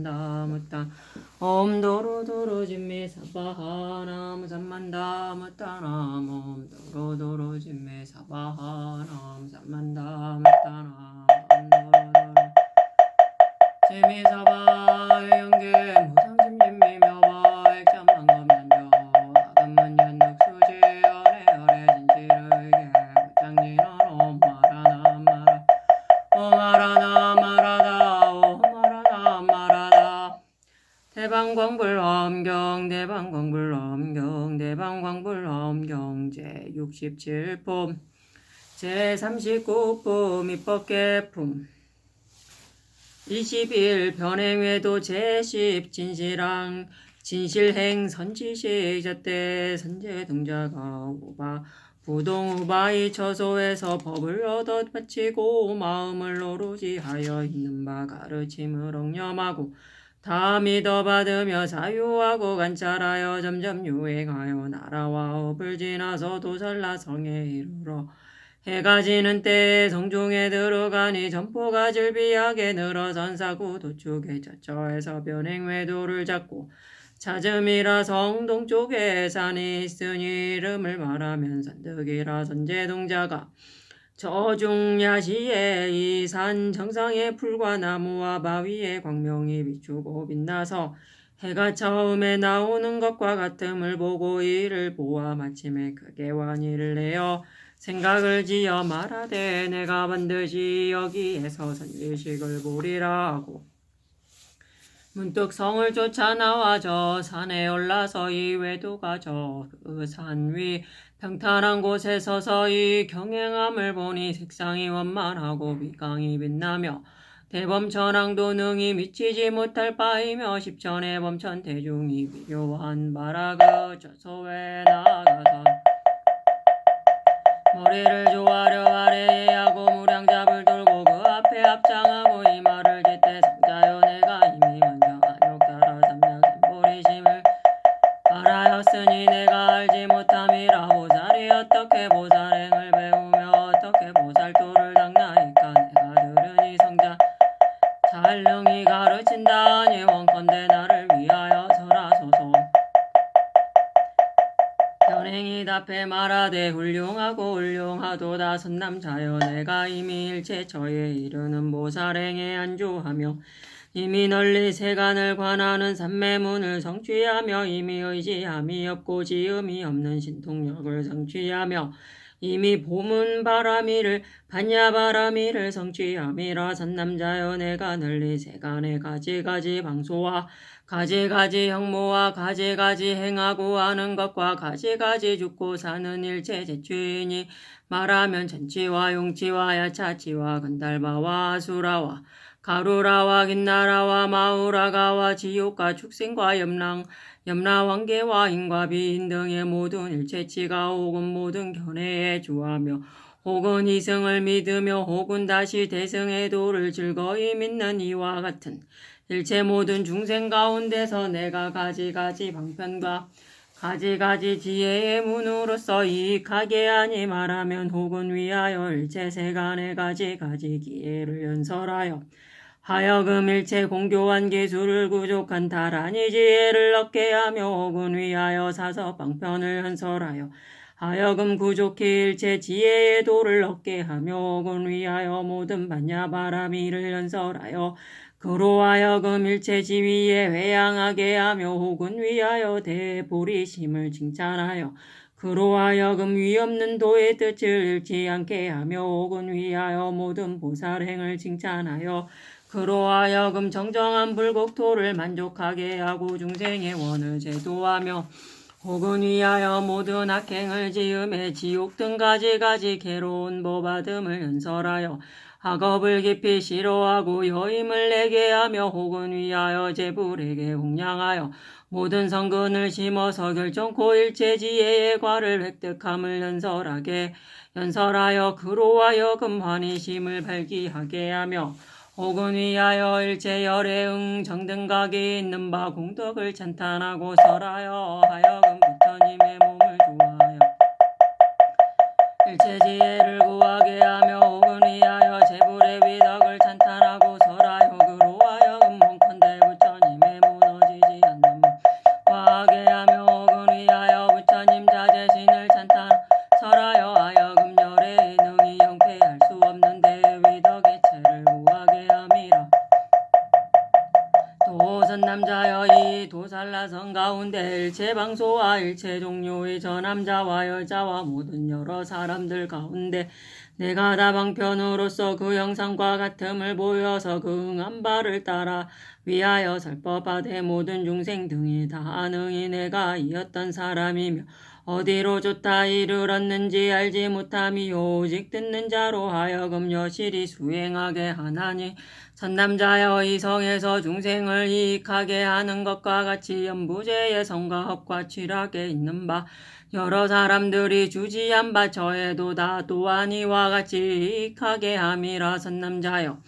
삼만다무따 옴 도로도로 진미 사바하남 삼만다무따남 옴 도로도로 진미 사바하남 삼만다무따남 옴 도로도로 진미 사바 영계 무상심진미 묘바 액참만검연조 아금문 연덕 수지 어레 어레 진실의계 무장진원 옴마라나 마라 오마라나 마라다 오마라나 마라다 대방광불엄경 대방광불엄경 대방광불엄경 제67품 제39품 입법개품 21 변행외도 제10 진실항 진실행 선지식 잣대 선제 등자가 오바 부동 우바이 처소에서 법을 얻어 바치고 마음을 오로지 하여 있는 바 가르침을 억념하고 다 믿어 받으며 사유하고 관찰하여 점점 유행하여 나라와 업을 지나서 도살나 성에 이르러 해가 지는 때에 성중에 들어가니 점포가 질비하게 늘어선 사구 도축에 저처에서 변행외도를 잡고 찾음이라 성동 쪽에 산이 있으니 이름을 말하면 산득이라 선제동자가 저중야시에 이 산 정상에 풀과 나무와 바위에 광명이 비추고 빛나서 해가 처음에 나오는 것과 같음을 보고 이를 보아 마침에 크게 환희를 내어 생각을 지어 말하되 내가 반드시 여기에서 선지식을 보리라 하고 문득 성을 쫓아 나와 저 산에 올라서 이 외도가 저 그 산 위 평탄한 곳에 서서히 경행함을 보니 색상이 원만하고 빛강이 빛나며 대범천왕도 능히 미치지 못할 바이며 십천의 범천 대중이 비교한 바라 그 저소에 나아가서 머리를 조아려 아래에 하고 무량잡을 들고 그 앞에 합장하고 이 말을 짓되 성자여 내가 이미 먼저 안욕 따라 삼명삼보리심을 알하였으니 내가 알지 못함이라 보살이 어떻게 보살행을 배우며 어떻게 보살도를 닦나이까 내가 들으니 성자 잘 능히 가르친다니 원컨대 나를 위하여 설하소서. 현행이 답해 말하되 훌륭하고 훌륭하도다 선남자여 내가 이미 일체 처에 이르는 보살행에 안주하며 이미 널리 세간을 관하는 삼매문을 성취하며 이미 의지함이 없고 지음이 없는 신통력을 성취하며 이미 보문 바라미를 반야바라미를 성취함이라 선남자여 내가 널리 세간의 가지가지 방소와 가지가지 형모와 가지가지 행하고 하는 것과 가지가지 죽고 사는 일체 재취이니 말하면 전치와 용치와 야차치와 건달바와 아수라와 가루라와 긴나라와 마우라가와 지옥과 축생과 염라왕계와 인과 비인 등의 모든 일체치가 혹은 모든 견해에 주하며 혹은 이승을 믿으며 혹은 다시 대승의 도를 즐거이 믿는 이와 같은 일체 모든 중생 가운데서 내가 가지가지 방편과 가지가지 지혜의 문으로서 이익하게 하니 말하면 혹은 위하여 일체 세간의 가지가지 기회를 연설하여 하여금 일체 공교한 기술을 구족한 다란히 지혜를 얻게 하며 혹은 위하여 사서 방편을 연설하여 하여금 구족히 일체 지혜의 도를 얻게 하며 혹은 위하여 모든 반야바라미를 연설하여 그로 하여금 일체 지위에 회양하게 하며 혹은 위하여 대보리심을 칭찬하여 그로 하여금 위없는 도의 뜻을 잃지 않게 하며 혹은 위하여 모든 보살행을 칭찬하여 그로 하여금 정정한 불국토를 만족하게 하고 중생의 원을 제도하며 혹은 위하여 모든 악행을 지음에 지옥 등 가지가지 괴로운 보받음을 연설하여 학업을 깊이 싫어하고 여임을 내게 하며 혹은 위하여 제불에게 홍량하여 모든 성근을 심어서 결정코 일체 지혜의 과를 획득함을 연설하여 그로 하여금 환희심을 발기하게 하며 혹은 위하여 일체 열애응 정등각이 있는 바 공덕을 찬탄하고 설하여 하여금 부처님의 몸을 좋아하여 일체 지혜를 구하게 하며 혹은 위하여 제불의 위덕을 찬탄하고 설하여 그로 하여금 홍컨대 부처님 도선남자여 이 도살라성 가운데 일체 방소와 일체 종류의 저 남자와 여자와 모든 여러 사람들 가운데 내가 다 방편으로서 그 형상과 같음을 보여서 그 응한 바를 따라 위하여 설법하되 모든 중생 등이 다 능히 내가 이었던 사람이며 어디로 좋다 이르렀는지 알지 못함이 오직 듣는 자로 하여금 여실히 수행하게 하나니 선남자여 이 성에서 중생을 이익하게 하는 것과 같이 연부제의 성과 합과 취락에 있는 바 여러 사람들이 주지한 바 저에도 다 또한 이와 같이 이익하게 함이라. 선남자여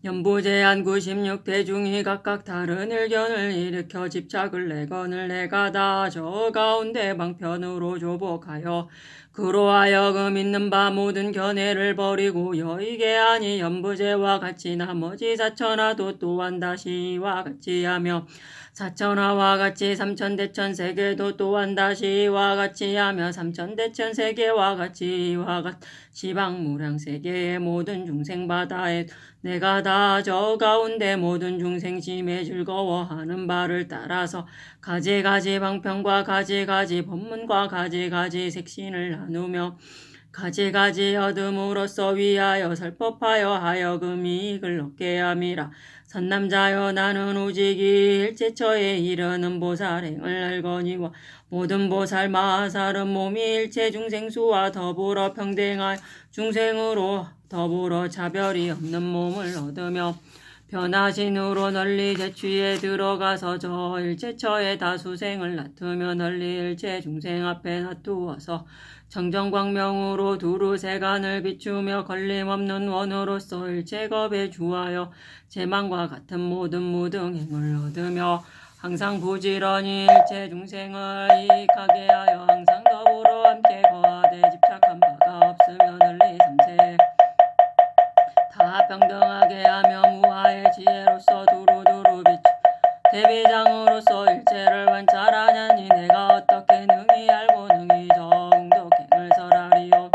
연부제한 96대 중이 각각 다른 의견을 일으켜 집착을 내거늘 내가 다 저 가운데 방편으로 조복하여 그로 하여금 있는 바 모든 견해를 버리고 여의게 하니 연부제와 같이 나머지 사천하도 또한 다시 이와 같이 하며 사천하와 같이 삼천대천 세계도 또한 다시 이와 같이 하며 삼천대천 세계와 같이 이와 같이 방무량 세계의 모든 중생 바다에 내가 다 저 가운데 모든 중생 심에 즐거워하는 바를 따라서 가지가지 방편과 가지가지 법문과 가지가지 색신을 나누며 가지가지 얻음으로써 위하여 설법하여 하여금 이익을 얻게 함이라. 선남자여 나는 오직 이 일체처에 이르는 보살행을 알거니와 모든 보살 마하살은 몸이 일체 중생수와 더불어 평등하여 중생으로 더불어 차별이 없는 몸을 얻으며 변화신으로 널리 제취에 들어가서 저 일체처에 다수생을 놔두며 널리 일체 중생 앞에 놔두어서 정정광명으로 두루 세간을 비추며 걸림없는 원으로서 일체겁에 주하여 제망과 같은 모든 무등행을 얻으며 항상 부지런히 일체 중생을 이익하게 하여 항상 더불어 함께 거하되 집착한 바가 없으며 널리 삼세 다 평등하게 하며 무아의 지혜로서 두루두루 비추 대비장으로서 일체를 관찰하냐니 내가 어떻게 능히 알고 능히 정독행을 설하리요.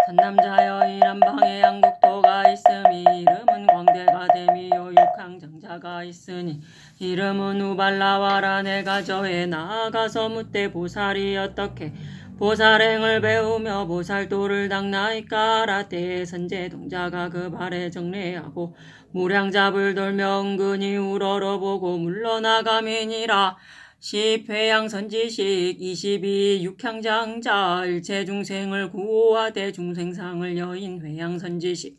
선남자여 이 남방에 양국도가 있음이 이름은 광대가 되미요 육항장자가 있으니 이름은 우발라와라. 내가 저에 나아가서 묻되 보살이 어떻게 보살행을 배우며 보살도를 닦나이까 하라. 때에 선제동자가 그 발에 정례하고 무량잡을 돌며 은근히 우러러보고 물러나가미니라. 10회양 선지식 22 육향장자 일체 중생을 구호하되 중생상을 여인 회양 선지식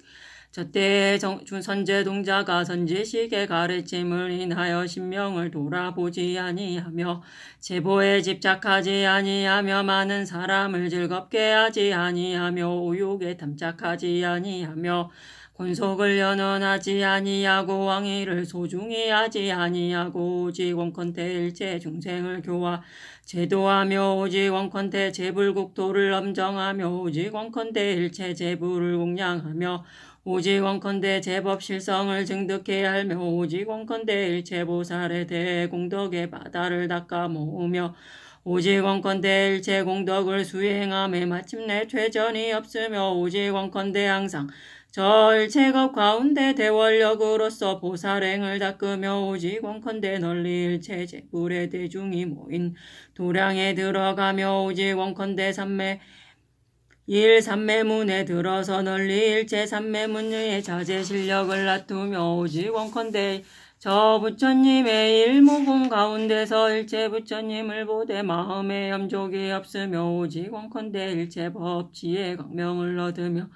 저때에 선제동자가 선지식의 가르침을 인하여 신명을 돌아보지 아니하며 제보에 집착하지 아니하며 많은 사람을 즐겁게 하지 아니하며 오욕에 탐착하지 아니하며 권속을 연언하지 아니하고 왕위를 소중히 하지 아니하고 오직 원컨대 일체 중생을 교화 제도하며 오직 원컨대 제불국토를 엄정하며 오직 원컨대 일체 제불을 공양하며 오직 원컨대 제법 실성을 증득해 알며 오직 원컨대 일체 보살에 대해 공덕의 바다를 닦아 모으며 오직 원컨대 일체 공덕을 수행함에 마침내 퇴전이 없으며 오직 원컨대 항상 저 일체급 가운데 대원력으로서 보살행을 닦으며 오직 원컨대 널리 일체 제불의 대중이 모인 도량에 들어가며 오직 원컨대 삼매문에 들어서 널리 일체 삼매문의 자제 실력을 놔두며 오직 원컨대 저 부처님의 일모공 가운데서 일체 부처님을 보되 마음에 염족이 없으며 오직 원컨대 일체 법지의 강명을 얻으며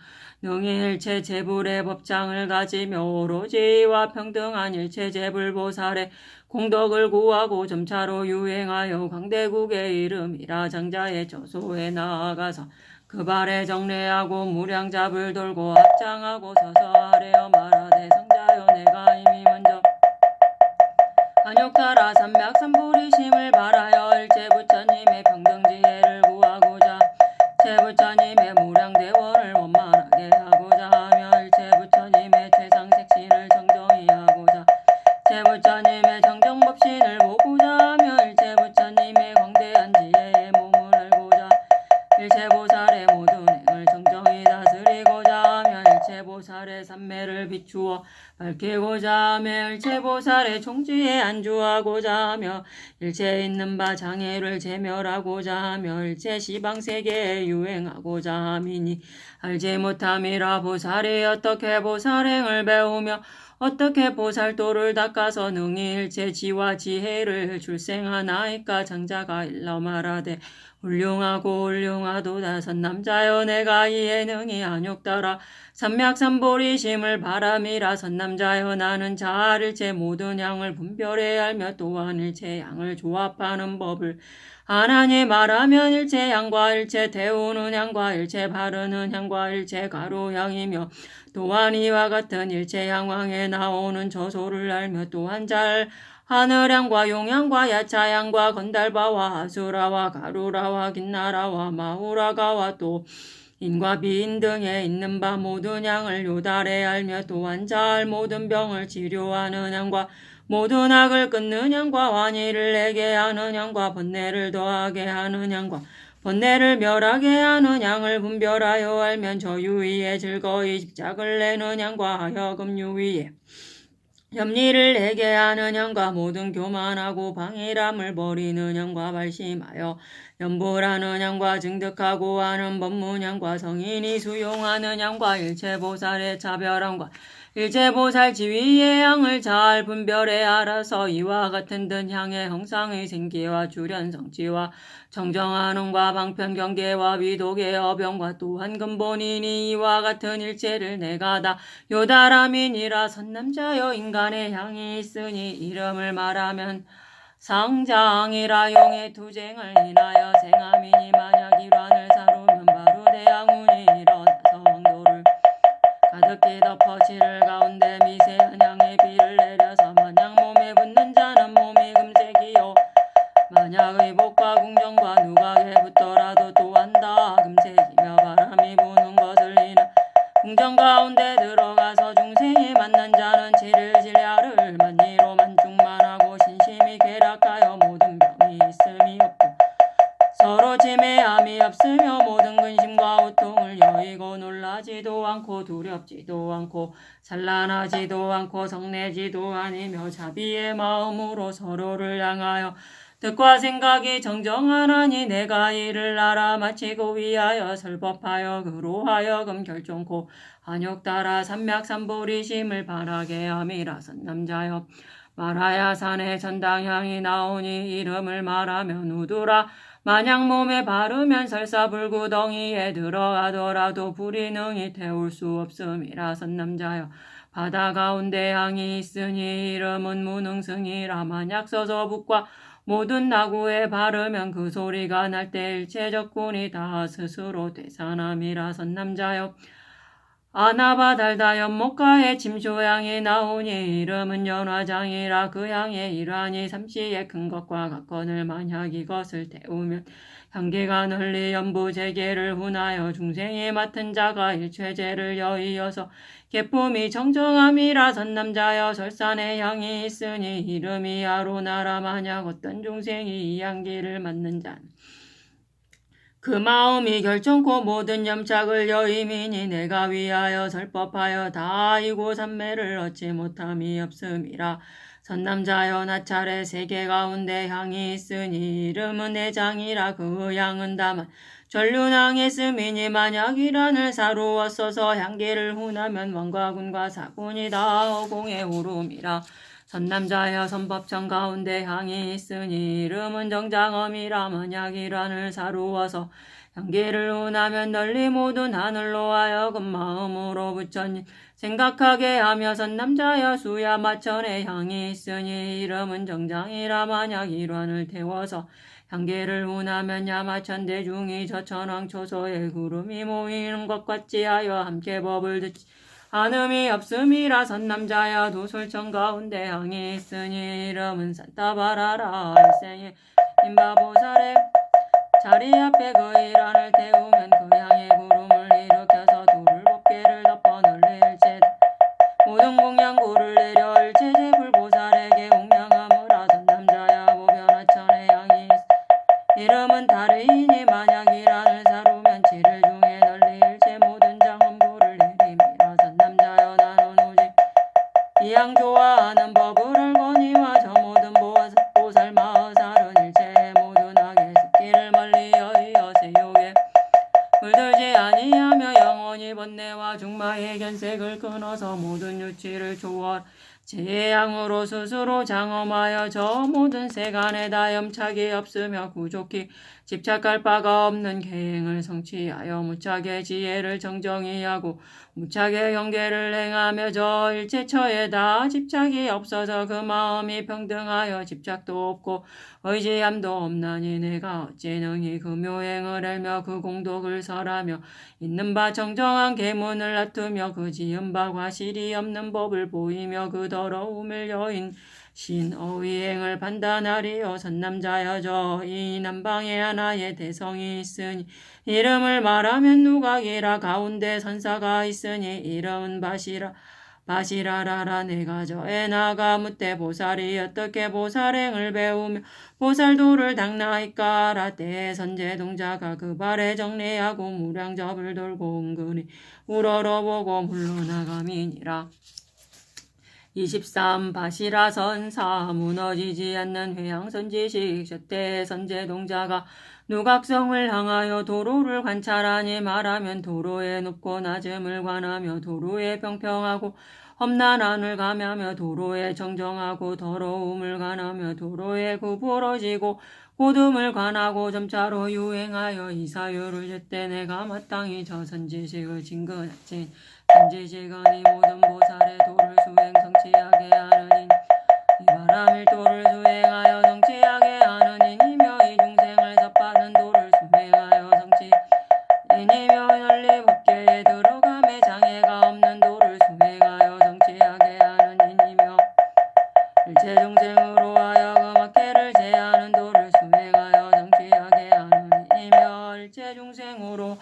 능히 일체 제불의 법장을 가지며 오로지 이와 평등한 일체 제불보살의 공덕을 구하고 점차로 유행하여 광대국의 이름이라 장자의 저소에 나아가서 그 발에 정례하고 무량잡을 돌고 합장하고 서서 아래어 말하되 성자여 내가 이미 먼저 안욕타라 삼맥삼불이심을 바라여 일체 부처님의 평등지혜를 구하고자 제부처님의 무량대원을 원만하게 하고자 하며 일체 부처님의 최상색신을 정정히 하고자 제부처님의 정정법신을 보고자 하며 일체 부처님의 광대한 지혜의 몸을 알고자 일체 보살의 모든 행을 정정히 다스리고자 하며 일체 보살의 삼매를 비추 비추어 밝히고자 하며 일체보살의 총지에 안주하고자 하며 일체에 있는 바 장애를 제멸하고자 하며 일체 시방세계에 유행하고자 함이니 알지 못함이라. 보살이 어떻게 보살행을 배우며 어떻게 보살도를 닦아서 능히 일체 지와 지혜를 출생하나이까. 장자가 일러 말하되 훌륭하고 훌륭하도다. 선남자여 내가 이에 능히 안욕따라 삼맥삼보리심을 바람이라. 선남자여 나는 자아일체 모든 양을 분별해 알며 또한 일체 양을 조합하는 법을 하나니 말하면 일체 향과 일체 태우는 향과 일체 바르는 향과 일체 가루향이며 또한 이와 같은 일체 향황에 나오는 저소를 알며 또한 잘 하늘향과 용향과 야차향과 건달바와 아수라와 가루라와 긴나라와 마후라가와 또 인과 비인 등에 있는 바 모든 향을 요달해 알며 또한 잘 모든 병을 치료하는 향과 모든 악을 끊는 향과 환희를 내게 하는 향과 번뇌를 더하게 하는 향과 번뇌를 멸하게 하는 향을 분별하여 알면 저 유의에 즐거이 집착을 내는 향과 하여금 유의에 염리를 내게 하는 향과 모든 교만하고 방일함을 버리는 향과 발심하여 연불하는 향과 증득하고 하는 법문향과 성인이 수용하는 향과 일체보살의 차별함과 일체보살 지위의 향을 잘 분별해 알아서 이와 같은 듯 향의 형상의 생기와 주련성취와 정정하는과 방편경계와 위독의 어병과 또한 근본이니 이와 같은 일체를 내가 다 요다람이니라. 선남자여 인간의 향이 있으니 이름을 말하면 상장이라. 용의 투쟁을 인하여 생함이니 만약 일환을 사루면 바로 대양운이 일어나서 왕도를 가득히 덮어 지를 가운데 미세한 향의 비를 내려서 만약 몸에 붙는 자는 몸이 금색이요 만약 의복과 궁정과 누각에 붙더라도 또한 다 금색이며 바람이 부는 것을 인하 궁정 가운데 들어가서 중생이 만난 자는 지를 질야를 만리로 만중만하고 신심이 쾌락하여 모든 병이 있음이 없고 서로 침해함이 없으며 모든 근심과 고통을 여의고 놀라지도 않고 두렵지도 않고 산란하지도 않고 성내지도 아니며 자비의 마음으로 서로를 향하여 뜻과 생각이 정정하나니 내가 이를 알아마치고 위하여 설법하여 그로 하여금 결정코 안욕따라 삼맥삼보리심을 바라게 함이라. 선남자여 말하야 산에 전당향이 나오니 이름을 말하면 우두라. 만약 몸에 바르면 설사불구덩이에 들어가더라도 불이 능히 태울 수 없음이라. 선남자여 바다 가운데 향이 있으니 이름은 무능승이라. 만약 서서 북과 모든 나구에 바르면 그 소리가 날 때 일체적군이 다 스스로 되사남이라. 선남자여 아나바 달다 연못가에 침소향이 나오니 이름은 연화장이라. 그 향의 일환이 삼시의 큰 것과 같거늘 만약 이것을 태우면 향기가 널리 연부재계를 훈하여 중생이 맡은 자가 일체제를 여의어서 계품이 정정함이라. 선남자여 설산에 향이 있으니 이름이 아로나라. 만약 어떤 중생이 이 향기를 맡는 자는 그 마음이 결정코 모든 염착을 여임이니 내가 위하여 설법하여 다 이고 삼매를 얻지 못함이 없음이라. 선남자여 나찰의 세계 가운데 향이 있으니 이름은 내장이라. 그 향은 다만 전륜항했음이니 만약 이란을 사루었어서 향기를 훈하면 왕과 군과 사군이 다 어공에 오름이라. 선남자여 선법청 가운데 향이 있으니 이름은 정장엄이라. 만약 이란을 사루어서 향기를 운하면 널리 모든 하늘로 하여금 마음으로 부처님 생각하게 하며 선남자여 수야 마천에 향이 있으니 이름은 정장이라. 만약 일환을 태워서 향기를 운하면 야마천 대중이 저 천왕 초소에 구름이 모이는 것 같지 하여 함께 법을 듣지 않음이 없음이라. 선남자야 도솔청 가운데 향이 있으니 이름은 산타바라라. 일생에 임바보살의 자리 앞에 그 일환을 태우면 그 향의 구름을 일으켜서 돌을 법계를 덮어 널리 일체 모든 공양구를 내려 일체제 불보살에게 공양하므라. 선남자야 보변하천의 향이 이름은 다르이니 만약 일환을 사루면 지를 중에 널리 일체 모든 장엄구를 내림이라. 선남자여 나는 오직 제양으로 스스로 장엄하여 저 모든 세간에 다 염착이 없으며 구족히 집착할 바가 없는 계행을 성취하여 무착의 지혜를 정정히 하고 무착의 경계를 행하며 저 일체처에 다 집착이 없어서 그 마음이 평등하여 집착도 없고 의지함도 없나니 내가 어찌 능히 그 묘행을 알며 그 공덕을 설하며 있는 바 정정한 계문을 다투며 그 지은 바 과실이 없는 법을 보이며 그 더러움을 여인 신어의행을 판단하리요. 선남자여 저 이 남방에 하나의 대성이 있으니 이름을 말하면 누각이라 가운데 선사가 있으니 이름은 바시라라라. 내가 저에 나가 묻되 보살이 어떻게 보살행을 배우며 보살도를 닦나이까라. 때에 선제동자가 그 발에 정례하고 무량접을 돌고 은근히 우러러보고 물러나감이니라. 23. 바시라 선사 무너지지 않는 회양선지식 저때 선제동자가 누각성을 향하여 도로를 관찰하니 말하면 도로의 높고 낮음을 관하며 도로의 평평하고 험난함을 가며 도로의 정정하고 더러움을 관하며 도로의 구부러지고 고둠을 관하고 점차로 유행하여 이 사유를 제때 내가 마땅히 저 선지식을 진근하진 선지식은 이 모든 보살의 도를 수행 성취하게 하느니 이 바람일 도를 수행하여 성취하게 하느니며 이 중생을 섭하는 도를 수행하여 성취이니며 널리 법계에 들어감에 장애가 없는 도를 수행하여 성취하게 하느니며 일체 중생으로 하여금 학계를 제하는 도를 수행하여 성취하게 하느니며 일체 중생으로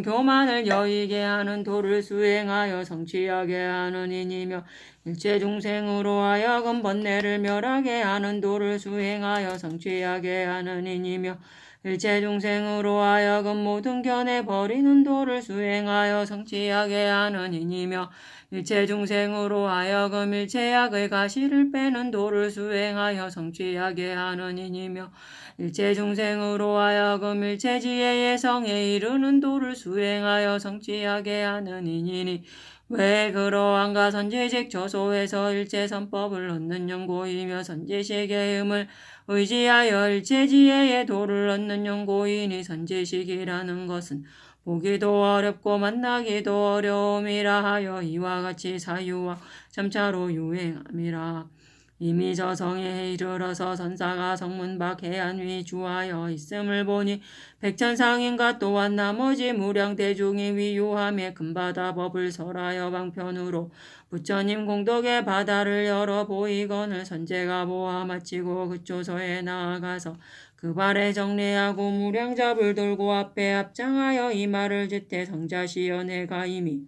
교만을 여의게 하는 도를 수행하여 성취하게 하는 이니며 일체 중생으로 하여금 번뇌를 멸하게 하는 도를 수행하여 성취하게 하는 이니며 일체 중생으로 하여금 모든 견해 버리는 도를 수행하여 성취하게 하는 이니며 일체 중생으로 하여금 일체 악의 가시를 빼는 도를 수행하여 성취하게 하는 이니며 일체 중생으로 하여금 일체 지혜의 성에 이르는 도를 수행하여 성취하게 하는 이니니 왜 그러한가. 선지식 저소에서 일체 선법을 얻는 연고이며 선지식의 음을 의지하여 일체 지혜의 도를 얻는 연고이니 선지식이라는 것은 보기도 어렵고 만나기도 어려움이라 하여 이와 같이 사유와 점차로 유행함이라. 이미 저 성에 이르러서 선사가 성문밖 해안 위 주하여 있음을 보니 백천상인과 또한 나머지 무량 대중이 위유함에 금바다 법을 설하여 방편으로 부처님 공덕의 바다를 열어 보이거늘 선제가 보아 마치고 그초서에 나아가서 그 발에 정례하고 무량잡을 돌고 앞에 합장하여 이 말을 짓되 성자시여 내가 이미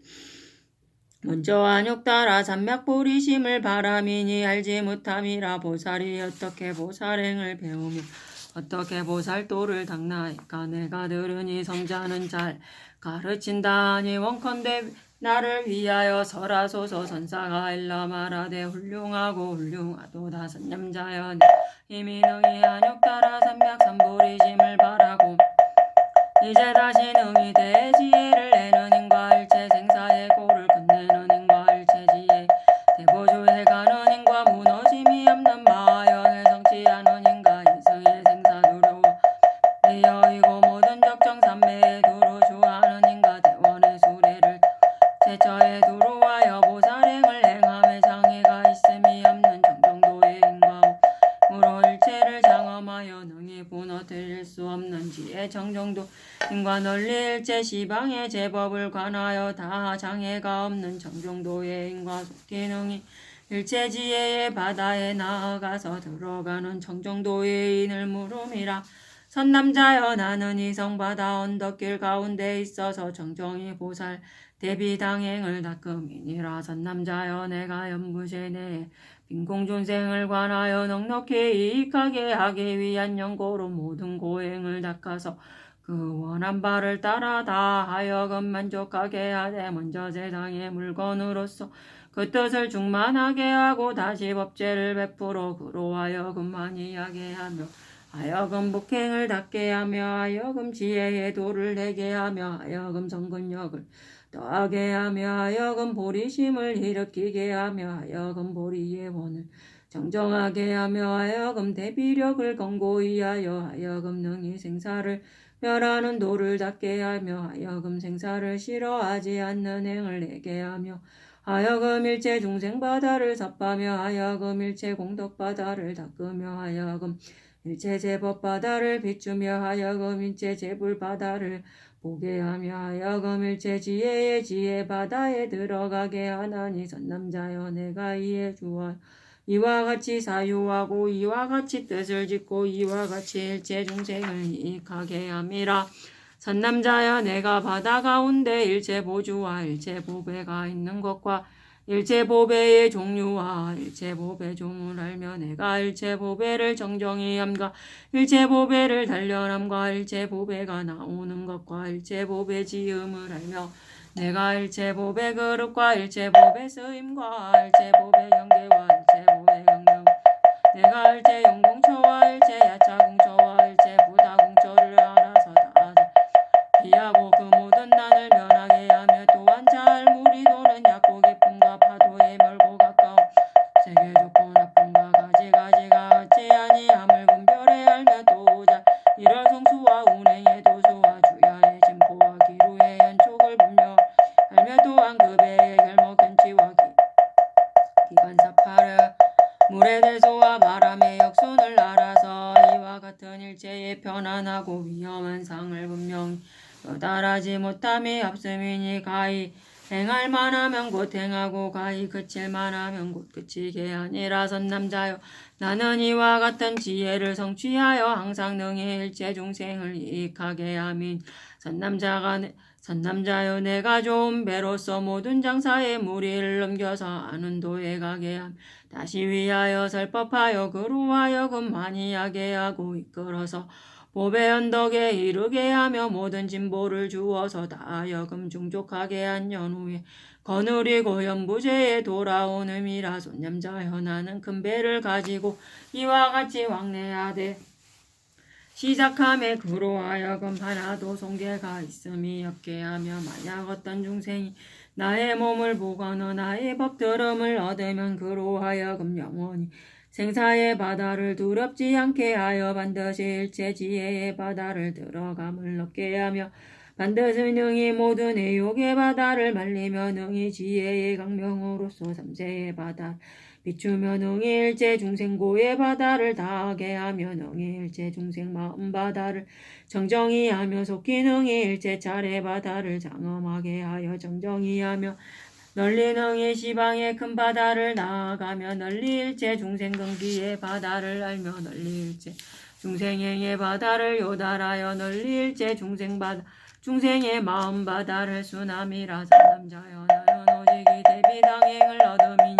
먼저 안욕 따라 삼맥보리심을 바람이니 알지 못함이라. 보살이 어떻게 보살행을 배우며 어떻게 보살도를 닦나이까. 내가 들으니 성자는 잘 가르친다 하니 원컨대 나를 위하여 설하소서. 선사가 일러 말하되 훌륭하고 훌륭하도다. 선념자여 이미 능히 안욕 따라 삼맥삼보리심을 바라고 이제 다시 능히 대지혜를 내는 인과 일체 생사의 고를 끝내는 인과 일체 지혜 대보주에 가는 인과 무너짐이 없는 마하연을 성취하는 인과 이승의 생사 두려워 여의고 모든 적정삼매에 두루 주하는 인과 대원의 수레를 제처에 두루하여 보살행을 행함에 장애가 있음이 없는 정정도의 인과 무로 일체를 장엄하여 능히 무너뜨릴 수 없는 지혜 정정도 인과 널리 일체 시방의 제법을 관하여 다 장애가 없는 정정도의 인과 속히 능히 일체 지혜의 바다에 나아가서 들어가는 정정도의 인을 물음이라. 선남자여 나는 이 성바다 언덕길 가운데 있어서 정정히 보살 대비당행을 닦음이니라. 선남자여 내가 연부세 내에 빈공존생을 관하여 넉넉히 이익하게 하기 위한 연고로 모든 고행을 닦아서 그 원한 바를 따라 다 하여금 만족하게 하되 먼저 세상의 물건으로서 그 뜻을 충만하게 하고 다시 법제를 베풀어 그로 하여금 많이 하게 하며 하여금 북행을 닦게 하며 하여금 지혜의 도를 내게 하며 하여금 성근력을 더하게 하며 하여금 보리심을 일으키게 하며 하여금 보리의 원을 정정하게 하며 하여금 대비력을 견고히 하여 하여금 능히 생사를 멸하는 도를 닦게 하며 하여금 생사를 싫어하지 않는 행을 내게 하며 하여금 일체 중생바다를 섭하며 하여금 일체 공덕바다를 닦으며 하여금 일체 제법바다를 비추며 하여금 일체 제불바다를 보게 하며 하여금 일체 지혜의 지혜바다에 들어가게 하나니 선남자여 내가 이에 주어 이와 같이 사유하고 이와 같이 뜻을 짓고 이와 같이 일체 중생을 이익하게 함이라. 선남자여 내가 바다 가운데 일체 보주와 일체 보배가 있는 것과 일체 보배의 종류와 일체 보배 종을 알며 내가 일체 보배를 정정히 함과 일체 보배를 단련함과 일체 보배가 나오는 것과 일체 보배 지음을 알며 내가 일체 보배 그릇과 일체 보배 쓰임과 일체 보배 경계와 일체 보배 경영 내가 일체 용공처와 일체 야차공처와 일체 부다공처를 알아서 다 피하고 그 모든 난을 면하게 하며 또한 잘 물이 도는 얕고 깊음과 파도에 멀고 가까움 세계 좋고 나쁨과 가지가지가 같지 아니함을 분별해 알며 또잘 이럴 성수와 운행의 도수와 주야의 진포와 기루의 연촉을 분명 알며 또한 그 배의 결목 견치와 기관사파를 물의 대소와 바람의 역순을 알아서 이와 같은 일체의 편안하고 위험한 상을 분명히 도달하지 못함이 없음이니 가히 행할 만하면 곧 행하고 가히 그칠 만하면 곧 그치게 아니라 선남자여 나는 이와 같은 지혜를 성취하여 항상 능히 일체 중생을 이익하게 함인 선남자여 내가 좋은 배로서 모든 장사의 무리를 넘겨서 아는 도에 가게 함 다시 위하여 설법하여 그로 하여금 많이 하게 하고 이끌어서 보배 언덕에 이르게 하며 모든 진보를 주어서 다 하여금 중족하게 한 연후에 거느리고 연부제에 돌아오는이라. 손남자여 나는 큰 배를 가지고 이와 같이 왕래하되 시작함에 그로 하여금 하나도 손괴가 있음이 없게 하며 만약 어떤 중생이 나의 몸을 보거나 나의 법들음을 얻으면 그로 하여금 영원히 생사의 바다를 두렵지 않게 하여 반드시 일체 지혜의 바다를 들어감을 얻게 하며 반드시 능히 모든 의욕의 바다를 말리며 능히 지혜의 강명으로서 삼세의 바다 비추며 능히 일체 중생고의 바다를 다하게 하며 능히 일체 중생 마음 바다를 정정히 하며 속히 능히 일체 차례 바다를 장엄하게 하여 정정히 하며 널리 능히 시방의 큰 바다를 나아가며 널리 일체 중생 근기의 바다를 알며 널리 일체 중생행의 바다를 요달하여 널리 일체 중생의 마음 바다를 수남이라. 선남자여 나는 오직 이 대비당행을 얻음이니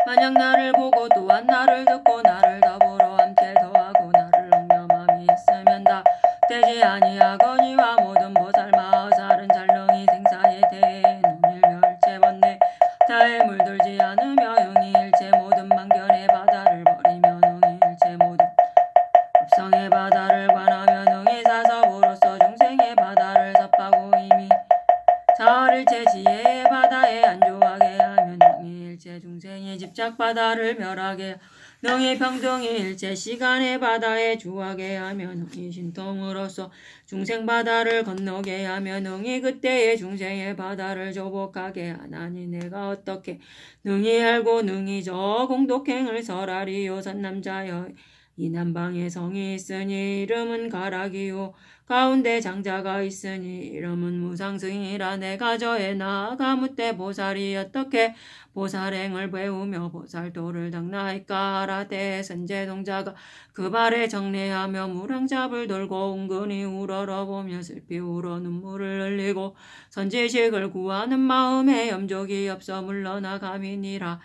만약 나를 보고 또한 나를 듣고 나를 더불어 함께 더하고 나를 옹념함이 있으면 다 되지 아니하거니와 모든 보살 마하살은 잘능히 생사에 대해 눈일며 일체 번뇌 타에 물들지 않으며 응이 일체 모든 만견의 바다를 버리며 능히 일체 모든 법성의 바다를 관하며 능히 사섭으로서 중생의 바다를 섭하고 이미 사흘일체 지혜의 바다에 안주하게 하며 능히 일체 중생의 집착 바다를 멸하게 능히 평등히 일체 시간의 바다에 주하게 하며 능히 신통으로서 중생 바다를 건너게 하며 능히 그때의 중생의 바다를 조복하게 하나니 내가 어떻게 능히 알고 능히 저 공덕행을 설하리요. 선남자여 이 남방에 성이 있으니 이름은 가락이요 가운데 장자가 있으니 이름은 무상승이라. 내가 저에 나아가 묻되 보살이 어떻게 보살행을 배우며 보살도를 닦나이까 하라되 선제동자가 그 발에 정례하며 무량잡을 돌고 은근히 우러러보며 슬피 울어 눈물을 흘리고 선지식을 구하는 마음에 염족이 없어 물러나감이니라.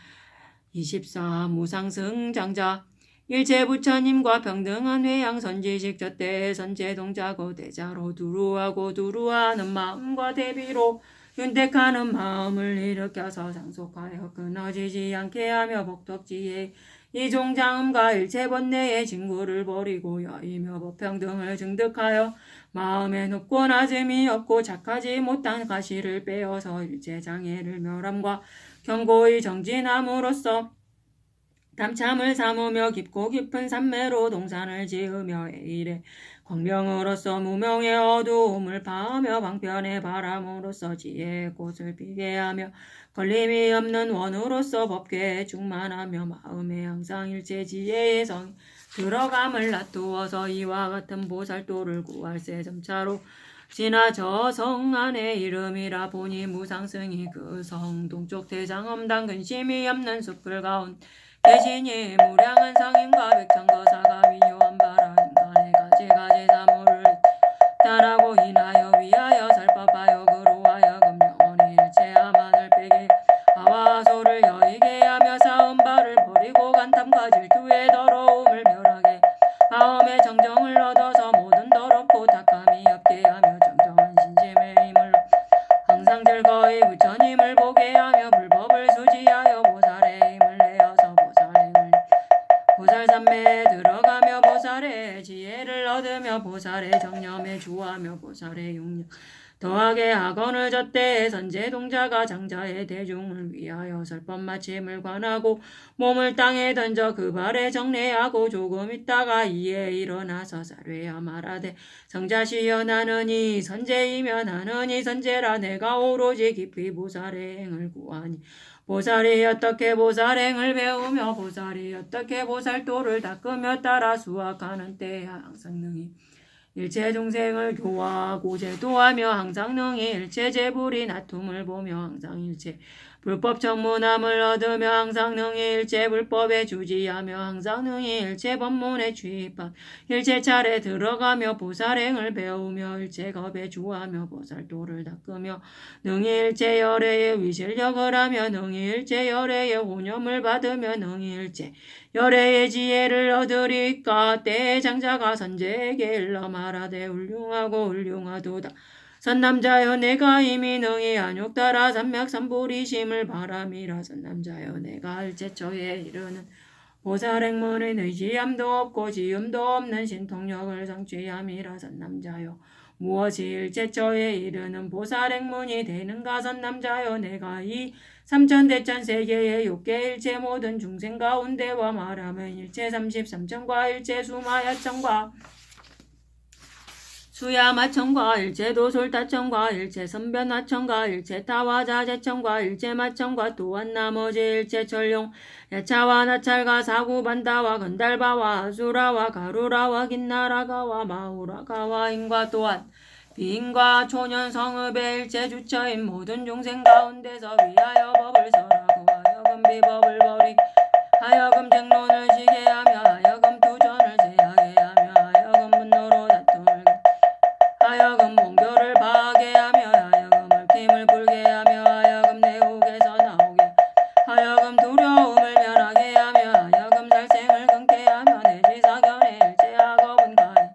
24. 무상승장자 일체 부처님과 평등한 회양 선지식 저때의 선제동자고 대자로 두루하고 두루하는 마음과 대비로 윤택하는 마음을 일으켜서 상속하여 끊어지지 않게 하며 복덕지에 이종장음과 일체 번뇌의 진구를 버리고 여의며 법평등을 증득하여 마음에 높고 낮음이 없고 착하지 못한 가시를 빼어서 일체 장애를 멸함과 견고히 정진함으로써 담참을 삼으며 깊고 깊은 산매로 동산을 지으며 일에 광명으로서 무명의 어두움을 파하며 방편의 바람으로서 지혜의 꽃을 피게 하며 걸림이 없는 원으로서 법궤에 충만하며 마음에 항상 일체 지혜의 성 들어감을 놔두어서 이와 같은 보살도를 구할세 점차로 지나 저 성 안에 이름이라 보니 무상승이 그 성 동쪽 대장엄당 근심이 없는 숲을 가운 대신이 무량한 상인과 백천거사가 위요한 바라 인간의 가지가지 사물을 따라고 인하여 위하여 설법하여 그로 하여금 영원히 일체하만을 빼게 하와소를 여의게 하며 쌓은 바를 버리고 간탐과 질투의 더러움을 멸하게 마음의 정정을 얻어서 모든 더럽고 탁함이 없게 하며 정정한 신심의 힘을 항상 즐거이 부처님을 보게 하며 불법을 수지하여 보살의 힘을 내어서 보살삼매에 들어가며 보살의 지혜를 얻으며 보살의 정념에 주하며 보살의 용량 더하게 학원을 젖대에 선제동자가 장자의 대중을 위하여 설법 마침을 관하고 몸을 땅에 던져 그 발에 정례하고 조금 있다가 이에 일어나서 사례야 말하되 성자시여 나는 이 선제이며 나는 이 선제라 내가 오로지 깊이 보살의 행을 구하니 보살이 어떻게 보살행을 배우며 보살이 어떻게 보살도를 닦으며 따라 수학하는 때에 항상 능히 일체 중생을 교화하고 제도하며 항상 능히 일체 재불이 나툼을 보며 항상 일체 불법 청문함을 얻으며 항상 능히 일체 불법에 주지하며 항상 능히 일체 법문에 취입한 일체 차례 들어가며 보살행을 배우며 일체 겁에 주하며 보살도를 닦으며 능히 일체 열애의 위실력을 하며 능히 일체 열애의 호념을 받으며 능히 일체 열애의 지혜를 얻으리까 때에 장자가 선제에게 일러 말하되 훌륭하고 훌륭하도다. 선남자여 내가 이미 능히 안욕따라 삼맥삼불이심을 바람이라 선남자여 내가 일체처에 이르는 보살행문의 의지함도 없고 지음도 없는 신통력을 성취함이라 선남자여 무엇이 일체처에 이르는 보살행문이 되는가 선남자여 내가 이 삼천대천세계의 욕계 일체 모든 중생 가운데와 말하면 일체 33천과 일체 수마야천과 수야마천과 일체 도솔타천과 일체 선변화천과 일체 타와자재천과 일체 마천과 또한 나머지 일체 천룡 야차와 나찰과 사구반다와 건달바와 아수라와 가루라와 긴나라가와 마우라가와 인과 또한 비인과 초년 성읍의 일체 주처인 모든 중생 가운데서 위하여 법을 설하고 하여금 비법을 버리게 하여금 쟁론을 지게 하며 하여금 투전을 제하게 하며 하여금 분노로 다툼을 하여금 공교를 바하게 하며 하여금 얽힘을 불게 하며 하여금 내옥에서 나오게 하여금 두려움을 면하게 하며 하여금 살생을 끊게 하며 내지 사견의 일체 학업은 가히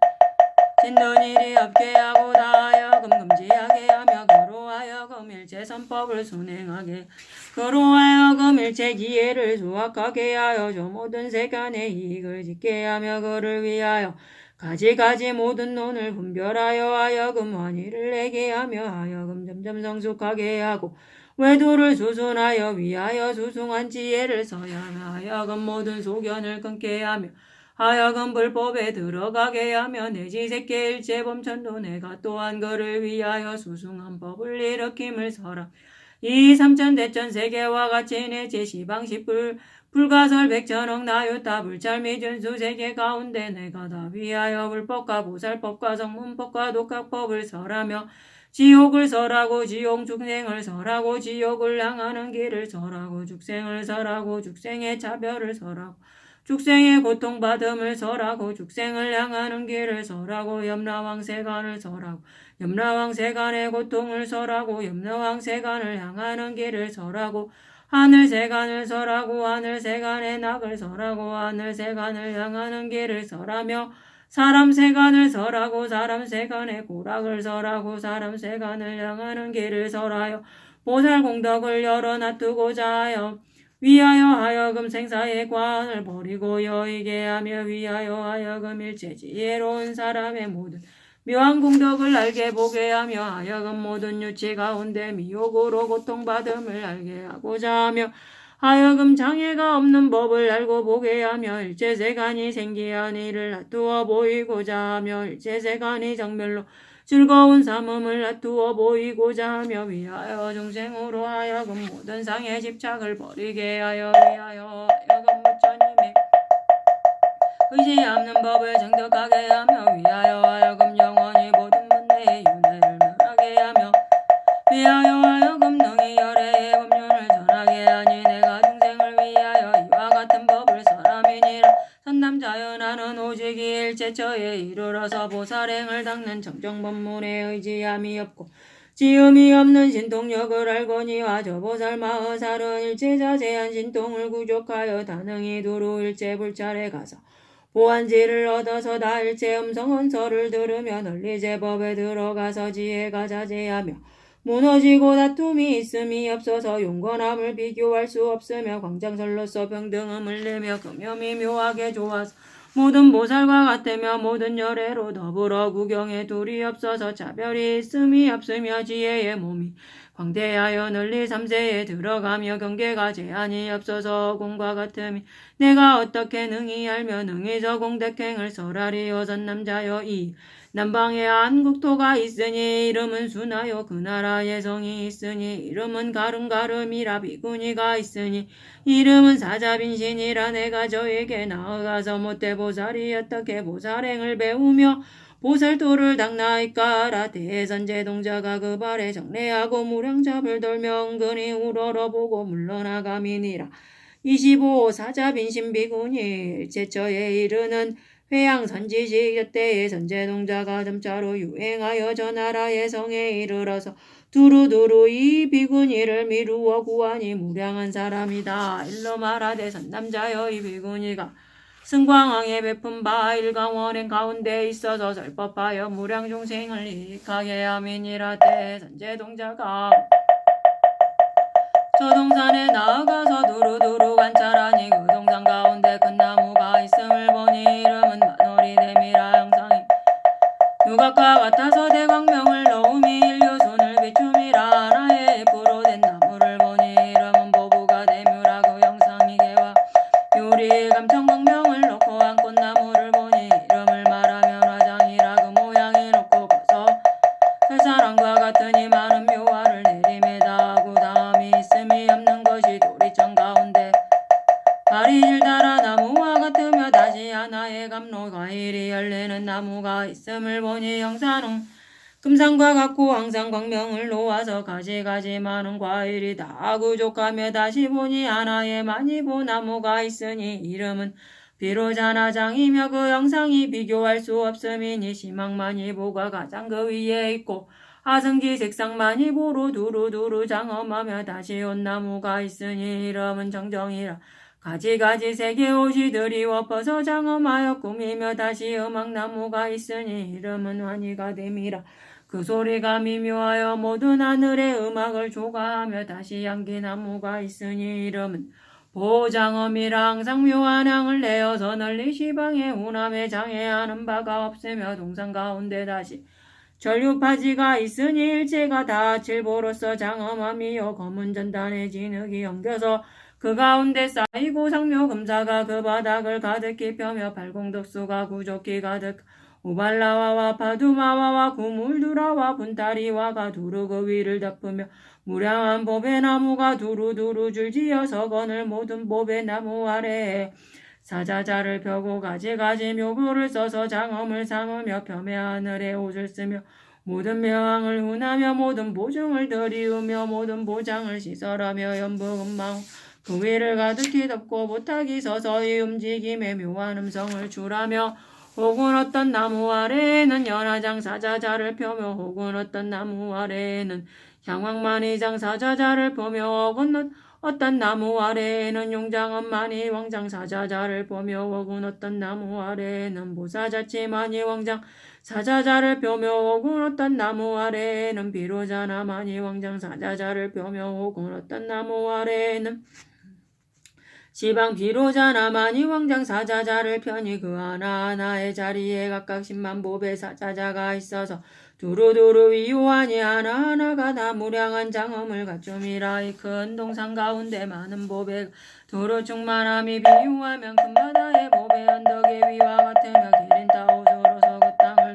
짓는 일이 없게 하고 다 하여금 금지하게 하며 그로 하여금 일체 선법을 순행하게 그로 하여금 일체 기회를 수확하게 하여 저 모든 세간의 이익을 짓게 하며 그를 위하여 가지가지 모든 논을 분별하여 하여금 환희를 내게 하며 하여금 점점 성숙하게 하고 외도를 수순하여 위하여 수승한 지혜를 서야하며 하여금 모든 소견을 끊게 하며 하여금 불법에 들어가게 하며 내지 새끼 일체 범천도 내가 또한 그를 위하여 수승한 법을 일으킴을 서라. 이 삼천대천세계와 같이 내지 시방시불 불가설 백천억 나유타 불찰미준수 세계 가운데 내가 다 위하여 불법과 보살법과 성문법과 독학법을 설하며 지옥을 설하고 지옥 중생을 설하고 지옥을 향하는 길을 설하고 죽생을 설하고 죽생의 차별을 설하고 죽생의 고통받음을 설하고 죽생을 향하는 길을 설하고 염라왕세간을 설하고 염라왕세간의 고통을 설하고 염라왕세간을 향하는 길을 설하고 하늘세간을 설하고 하늘세간의 낙을 설하고 하늘세간을 향하는 길을 설하며 사람세간을 설하고 사람세간의 고락을 설하고 사람세간을 향하는 길을 설하여 보살공덕을 열어놔두고자 하여 위하여 하여금 생사의 관을 버리고 여의게 하며 위하여 하여금 일체 지혜로운 사람의 모든 묘한 공덕을 알게 보게 하며 하여금 모든 유치 가운데 미혹으로 고통받음을 알게 하고자 하며 하여금 장애가 없는 법을 알고 보게 하며 일체세간이 생기한 이를 놔두어 보이고자 하며 일체세간이 정멸로 즐거운 삼음을 놔두어 보이고자 하며 위하여 중생으로 하여금 모든 상의 집착을 버리게 하여 위하여 하여금 부처님의 의지 없는 법을 정덕하게 하며 위하여 하여금 영원히 모든 번뇌의 윤회를 멸하게 하며 위하여 하여금 능히 열애의 법륜을 전하게 하니 내가 중생을 위하여 이와 같은 법을 설함이니라. 선남자연하는 오직 이 일체처에 이르러서 보살행을 닦는 정정법문에 의지함이 없고 지음이 없는 신통력을 알거니와 저 보살 마허살은 일체자세한 신통을 구족하여 다능히 두루 일체 불찰에 가서 보안지를 얻어서 다 일체 음성언서를 들으며 널리 제법에 들어가서 지혜가 자제하며 무너지고 다툼이 있음이 없어서 용건함을 비교할 수 없으며 광장설로서 평등함을 내며 금염이 묘하게 좋아서 모든 보살과 같으며 모든 열애로 더불어 구경에 둘이 없어서 차별이 있음이 없으며 지혜의 몸이 광대하여 널리 삼세에 들어가며 경계가 제한이 없어서 공과 같음이 내가 어떻게 능히 알며 능히 저 공덕행을 설하리요. 선남자여 이 남방에 한국토가 있으니 이름은 수나요. 그 나라에 성이 있으니 이름은 가름가름이라. 비구니가 있으니 이름은 사자빈신이라. 내가 저에게 나아가서 못대보살이 어떻게 보살행을 배우며 보살도를 닦나이까라. 대선제동자가 그 발에 정례하고 무량잡을 돌며 은근히 우러러보고 물러나가미니라. 25. 사자빈신 비구니 일체처에 이르는 회양선지식 여때의 선제동자가 점차로 유행하여 저 나라의 성에 이르러서 두루두루 이 비구니를 미루어 구하니 무량한 사람이다. 일러 말하되 선남자여 이 비구니가 승광왕의 베푼 바 일강원행 가운데 있어서 설법하여 무량 중생을 이익하게 함이니라. 때 선제동자가 저 동산에 나아가서 두루두루 관찰하니 그 동산 가운데 큰 나무가 있음을 보니 이름은 만오리댐이라. 형상이 누각과 같아서 대광명을 넣음이 인류순을 비춤이라. 하나의 잎으로 된 나무를 보니 이름은 보부가 대묘라. 그 형상이 개와 유리 감청광명을 넣고 한 꽃나무를 보니 이름을 말하면 화장이라. 그 모양이 높고 커서 혈사랑과 같으니 많은 묘화를 내림에다 하고 다음이 있음이 없는 것이 도리천 가운데 발이 질달아 나무와 같으며 다시 하나의 감로 과일이 열리는 나무가 있음을 보니 형사는 금상과 같고 항상 광명을 놓아서 가지가지 많은 과일이 다 구족하며 다시 보니 하나의 마니보 나무가 있으니 이름은 비로자나장이며 그 형상이 비교할 수 없음이니 시망마니보가 가장 그 위에 있고 아승기 색상마니보로 두루두루 장엄하며 다시 온 나무가 있으니 이름은 정정이라. 가지가지 세계 옷이 드리워 퍼서 장엄하여 꾸미며 다시 음악나무가 있으니 이름은 환희가 됨이라. 그 소리가 미묘하여 모든 하늘의 음악을 조가하며 다시 향기나무가 있으니 이름은 보장엄이라. 항상 묘한 향을 내어서 널리 시방에 운함에 장애하는 바가 없으며 동산 가운데 다시 전류파지가 있으니 일체가 다 칠보로서 장엄함이요. 검은 전단에 진흙이 엉겨서 그 가운데 쌓이고 상묘 금사가 그 바닥을 가득히 펴며 발공덕수가 구족히 가득 우발라와와 파두마와와 구물두라와 분타리와가 두루 그 위를 덮으며 무량한 보배나무가 두루두루 줄지어서 거늘 모든 보배나무 아래에 사자자를 펴고 가지가지 묘보를 써서 장엄을 삼으며 펴매 하늘에 옷을 쓰며 모든 명왕을 hun하며 모든 보증을 들이우며 모든 보장을 시설하며 연부금망 그 위를 가득히 덮고 보탁이 서서히 움직임에 묘한 음성을 출하며 혹은 어떤 나무 아래에는 연화장 사자자를 펴며 혹은 어떤 나무 아래에는 향왕만이장 사자자를 펴며 혹은 어떤 나무 아래에는 용장엄만이 왕장 사자자를 펴며 혹은 어떤 나무 아래에는 보사자치만이 왕장 사자자를 펴며 혹은 어떤 나무 아래에는 비로자나만이 왕장 사자자를 펴며 혹은 어떤 나무 아래에는 시방 비로자나 만이 왕장 사자자를 편히 그 하나하나의 자리에 각각 10만 보배 사자자가 있어서 두루두루 위요하니 하나하나가 다 무량한 장엄을 갖춤이라. 이 큰 동산 가운데 많은 보배가 두루 충만함이 비유하면 큰 바다의 보배 언덕의 위와 같으며 기린 타오서로서 그 땅을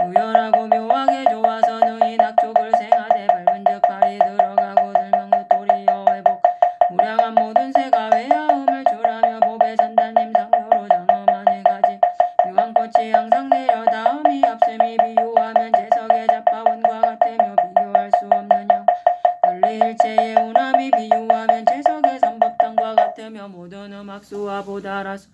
우연하고 묘하게 좋아서 능히 낙족을 생하되 밟은즉 발이 들어가고 들면 그 도리어 회복 무량한 모든 새가 외야음을 주라며 보배 선단님 상묘로 장엄하니 가지 묘한 꽃이 항상 내려 다음이 없음이 비유하면 재석의 잡화원과 같으며 비교할 수 없는 영 널리 일체의 운함이 비유하면 재석의 선법당과 같으며 모든 음악수와 보다라수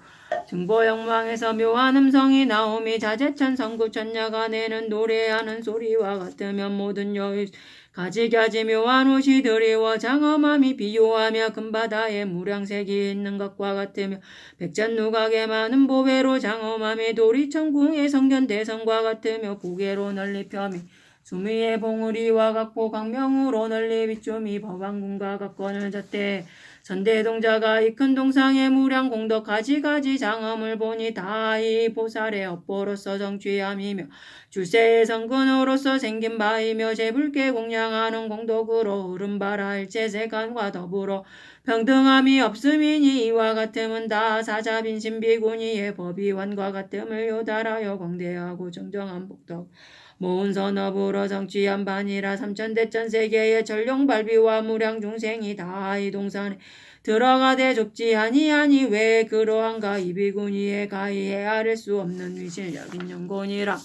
등보영망에서 묘한 음성이 나오미 자재천 성구천녀가 내는 노래하는 소리와 같으며 모든 여의 가지가지 묘한 옷이 드리워 장엄함이 비유하며 금바다에 무량색이 있는 것과 같으며 백전누각의 많은 보배로 장엄함이 도리천궁의 성견대성과 같으며 고개로 널리 펴미 수미의 봉우리와 같고 광명으로 널리 비춤이 법왕궁과 같거늘 졌대 선대동자가 이 큰 동상의 무량 공덕 가지가지 장엄을 보니 다 이 보살의 업보로서 정취함이며 주세의 성근으로서 생긴 바이며 제불께 공양하는 공덕으로 흐른바라 일체세간과 더불어 평등함이 없음이니 이와 같음은 다 사자빈신비군이의 법이완과 같음을 요달하여 광대하고 정정한 복덕 모은 선업으로 정취한 반이라 삼천대천 세계의 전룡발비와 무량 중생이 다 이 동산에 들어가되 좁지 아니하니 왜 그러한가 이 비구니에 가히 헤아릴 수 없는 위실력인 영곤이라.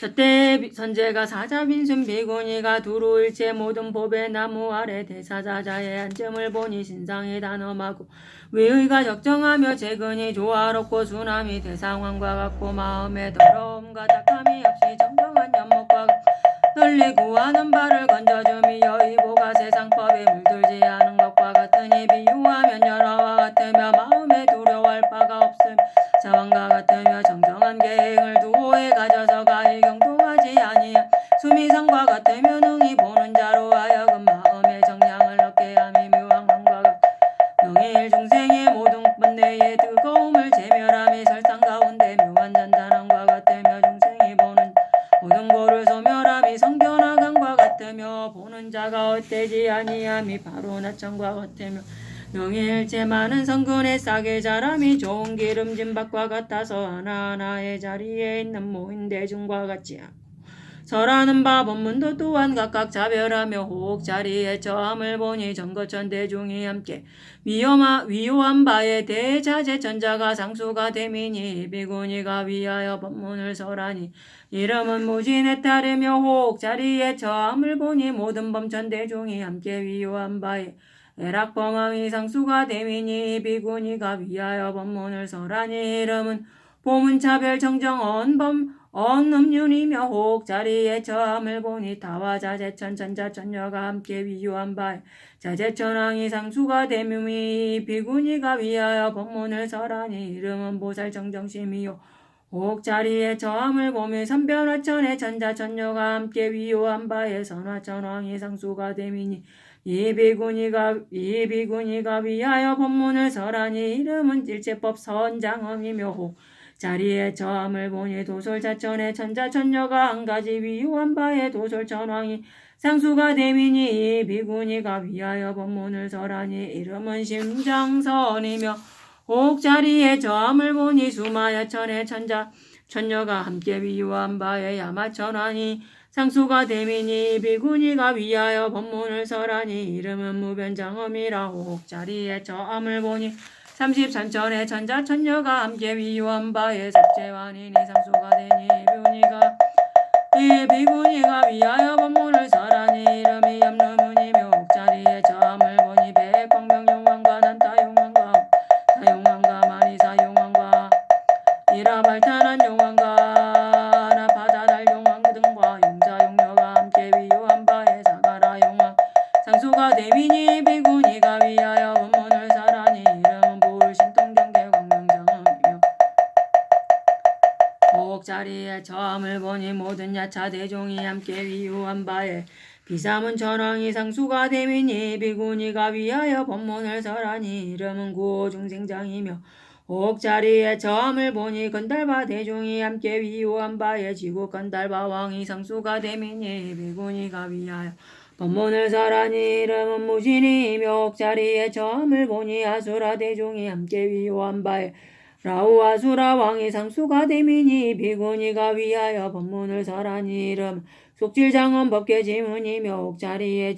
저때 선제가 사자빈순 비구니가 두루 일체 모든 법의 나무 아래 대사자자의 앉음을 보니 신상이 단엄하고 위의가 적정하며 재근이 조화롭고 순함이 대상황과 같고 마음에 더러움과 tak함이 없이 정정한 연목과 널리 구하는 바를 건져줌이 여의보가 세상법에 물들지 않은 것과 같으니 비유하면 열화와 같으며 마음에 두려워할 바가 없음 자왕과 같으며 정정한 계획을 두호에 가져서 가히 경동하지 아니한 수미상과 같으며 능히 보는 자로 하여금 마음의 정량을 얻게 함이 묘한 왕과 명일 중생의 모든 번뇌의 뜨거움을 제멸함이 설상 가운데 묘한 잔단함과 같으며 중생이 보는 모든 고를 소멸함이 성견화감과 같으며 보는 자가 헛되지 아니함이 바로 나천과 같으며 명일체 많은 성근의 싹의 자람이 좋은 기름진 밭과 같아서 하나하나의 자리에 있는 모인 대중과 같지 않고 설하는 바 법문도 또한 각각 자별하며 호옥 자리에 처함을 보니 전거천 대중이 함께 위요한 바에 대자재 천자가 상수가 되미니 비구니가 위하여 법문을 설하니 이름은 무진에 따르며 호옥 자리에 처함을 보니 모든 범천 대중이 함께 위요한 바에 애락범왕이 상수가 되미니 비구니가 위하여 법문을 설하니 이름은 보문차별 정정 언음륜이며 호옥 자리에 처함을 보니 다와 자재천 천자천녀가 함께 위유한 바에 자재천왕이 상수가 되미니 비구니가 위하여 법문을 설하니 이름은 보살 정정심이요 호옥 자리에 처함을 보며 선변화천의 천자천녀가 함께 위요한 바에 선화천왕이 상수가 되미니 이 비구니가 위하여 법문을 설하니 이름은 일체법 선장엄이며 호옥 자리에 처함을 보니 도솔자천의 천자천녀가 한 가지 위요한 바에 도솔천왕이 상수가 되미니 이 비구니가 위하여 법문을 설하니 이름은 심장선이며 호옥 자리에 처함을 보니 수마야천의 천자천녀가 함께 위요한 바에 야마천왕이 상수가 되미니 비구니가 위하여 법문을 설하니 이름은 무변장엄이라 호옥 자리에 처함을 보니 33천의 천자천녀가 함께 위요한 바에 섭제완이니 상수가 되니 비구니가 위하여 법문을 설하니 이름이 염루문이며 호옥 자리에 처함을 보니 백광명용왕과 난타용왕과 타용왕과 마니사용왕과 이라발탄한 용왕과 나파다달용왕 등과 용자용녀가 함께 위요한 바에 사가라용왕 상수가 되미니 비구니가 위하여 법문을 설하니 이름은 불신통경계 광명장엄이며 호옥 자리에 처함을 보니 모든 야차 대종이 함께 위요한 바에 비삼은 천왕이 상수가 되미니 비구니가 위하여 법문을 설하니 이름은 구호중생장이며 옥자리에 점을 보니 건달바 대중이 함께 위호한 바에 지구 건달바 왕이 상수가 되미니 비구니가 위하여 법문을 설하니 이름은 무진이며 옥자리에 점을 보니 아수라 대중이 함께 위호한 바에 라우 아수라 왕이 상수가 되미니 비구니가 위하여 법문을 설하니 이름 속질장언 법계지문이며 옥자리에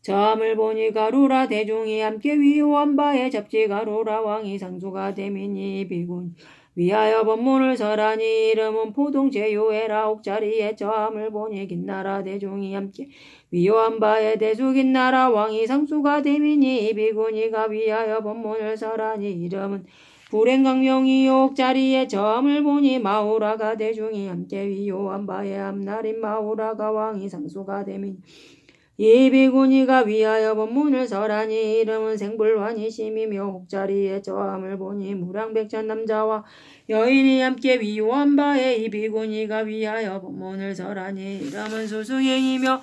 점을 보니 가루라 대중이 함께 위호한 바에 접지 가루라 왕이 상수가 되미니 비구니 위하여 법문을 설하니 이름은 포동제요해라 옥자리에 점을 보니 긴나라 대중이 함께 위호한 바에 대수 긴나라 왕이 상수가 되미니 비구니가 위하여 법문을 설하니 이름은 불행강명이 옥자리에 점을 보니 마우라가 대중이 함께 위호한 바에 앞날인 마우라가 왕이 상수가 되미니 이 비구니가 위하여 법문을 설하니 이름은 생불환이심이며 옥자리에 점을 보니 무량백천 남자와 여인이 함께 위호한 바에 이 비구니가 위하여 법문을 설하니 이름은 수승행이며